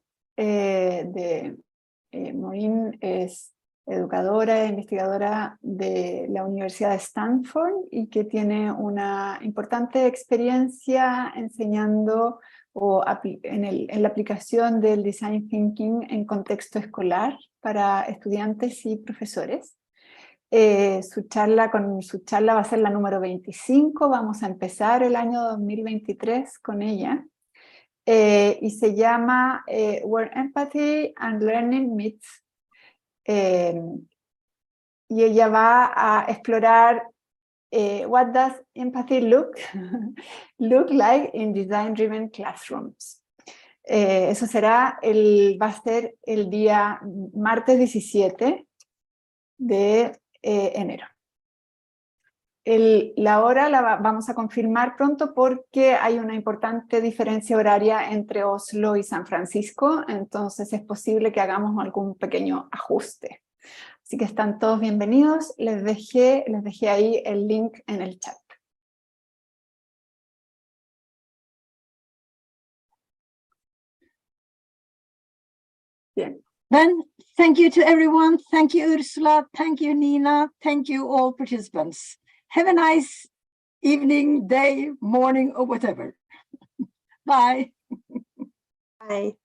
[SPEAKER 1] Maureen es educadora e investigadora de la Universidad de Stanford y que tiene una importante experiencia enseñando en la aplicación del Design Thinking en contexto escolar para estudiantes y profesores. Su charla va a ser la número 25, vamos a empezar el año 2023 con ella, y se llama Where Empathy and Learning Meets. Y ella va a explorar what does empathy look like in design-driven classrooms. Eso va a ser el día martes 17 de enero. La hora vamos a confirmar pronto porque hay una importante diferencia horaria entre Oslo y San Francisco, entonces es posible que hagamos algún pequeño ajuste. Así que están todos bienvenidos. Les dejé ahí el link en el chat. Bien.
[SPEAKER 2] Then, thank you to everyone. Thank you, Ursula. Thank you, Nina. Thank you, all participants. Have a nice evening, day, morning, or whatever. Bye.
[SPEAKER 3] Bye.